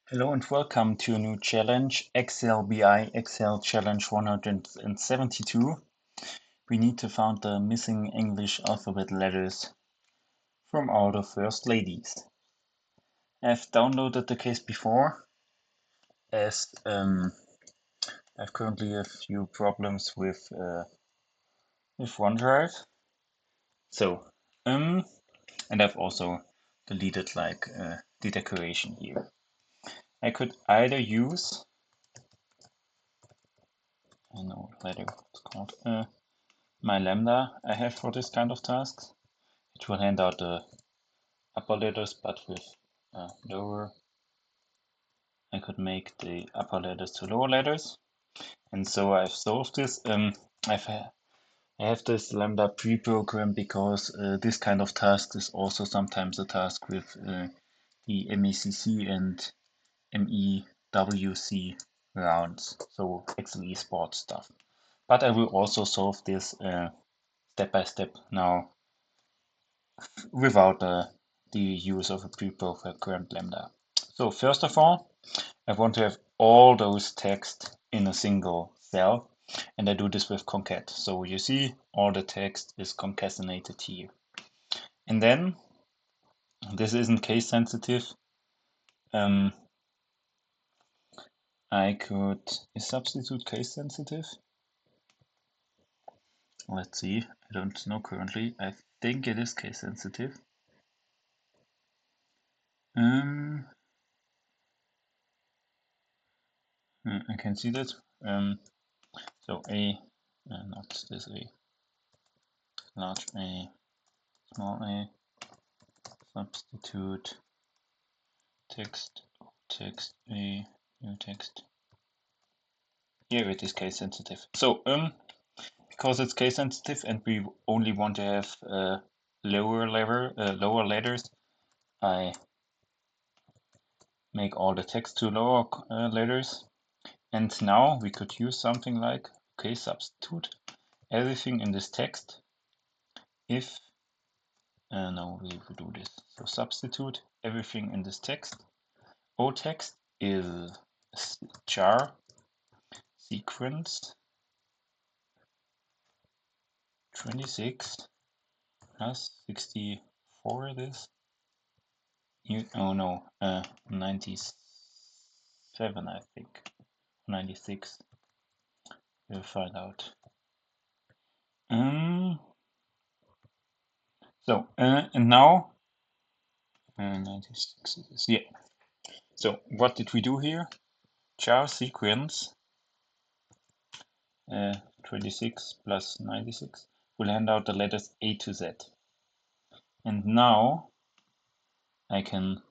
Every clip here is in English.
Hello and welcome to a new challenge, Excel BI Excel Challenge 172. We need to find the missing English alphabet letters from all the first ladies. I've downloaded the case before as I've currently a few problems with OneDrive. So, and I've also deleted the decoration here. I could either use, I know what letter it's called, my lambda I have for this kind of tasks. It will hand out the upper letters, but with lower. I could make the upper letters to lower letters, and so I've solved this. I have this lambda pre-programmed because this kind of task is also sometimes a task with the MECC and MEWC rounds, so actually sports stuff. But I will also solve this step by step now without the use of a pre-programmed lambda. So first of all, I want to have all those text in a single cell, and I do this with CONCAT. So you see all the text is concatenated here. And then, this isn't case sensitive, I could, is substitute case sensitive? Let's see, I don't know currently. I think it is case sensitive. I can see that. So A, not this A, large A, small a, substitute text, text A, new text. Here it is case sensitive. So because it's case sensitive and we only want to have lower letters, I make all the text to lower letters. And now we could use something like, okay, substitute everything in this text if, no, we will do this. So substitute everything in this text. O text is CHAR sequence 26 plus 64 it is. Oh no, 97 I think, 96. We'll find out. So and now 96 it is. Yeah. So what did we do here? Char sequence 26 plus 96 will hand out the letters A to Z. And now I can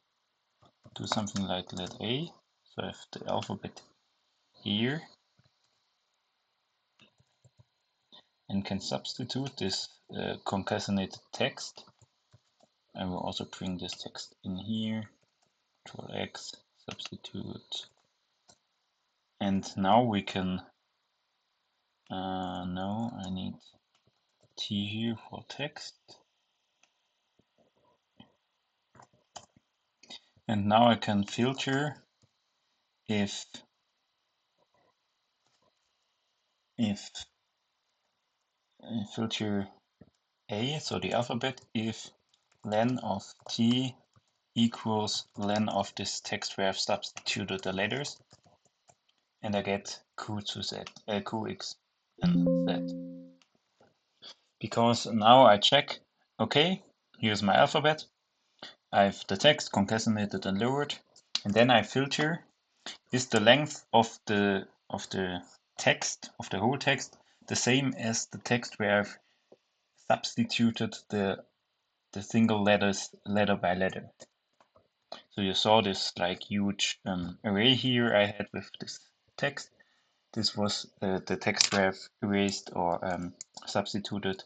do something like let A. So I have the alphabet here and can substitute this concatenated text. I will also bring this text in here. Control X, substitute. And now we can, no, I need T here for text. And now I can filter if filter A, so the alphabet, if len of T equals len of this text where I've substituted the letters, and I get Q to Z, Qx and Z. Because now I check, okay, here's my alphabet, I have the text concatenated and lowered, and then I filter, is the length of the text, of the whole text, the same as the text where I've substituted the single letters letter by letter. So you saw this like huge array here I had with this text. This was the text where I've erased or substituted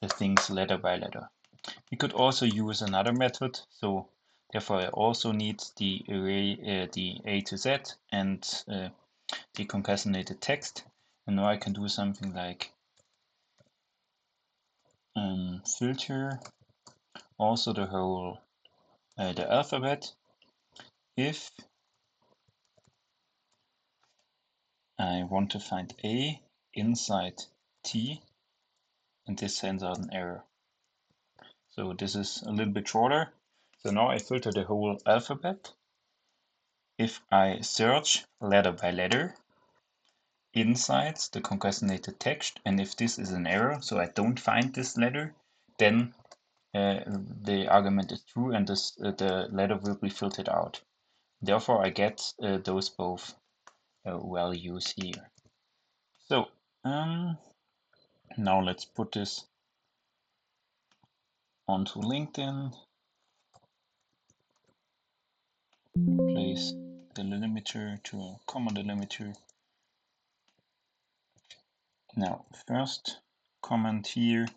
the things letter by letter. We could also use another method, so therefore I also need the array, the A to Z and the concatenated text. And now I can do something like filter also the whole the alphabet if I want to find A inside T, and this sends out an error. So this is a little bit shorter. So now I filter the whole alphabet. If I search letter by letter inside the concatenated text, and if this is an error, so I don't find this letter, then the argument is true and this, the letter will be filtered out. Therefore, I get those both values here. So now let's put this onto LinkedIn. Place the delimiter to a comma delimiter. Now, first comment here,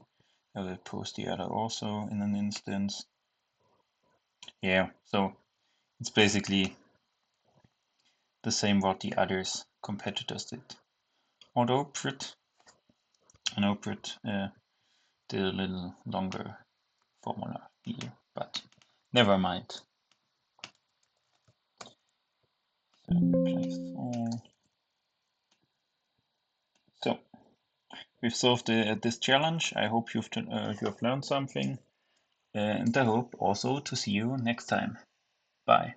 I will post the other also in an instance. Yeah, so it's basically the same what the others competitors did. Although Prit did a little longer formula here, but never mind. So we've solved this challenge. I hope you have learned something, and I hope also to see you next time. Bye.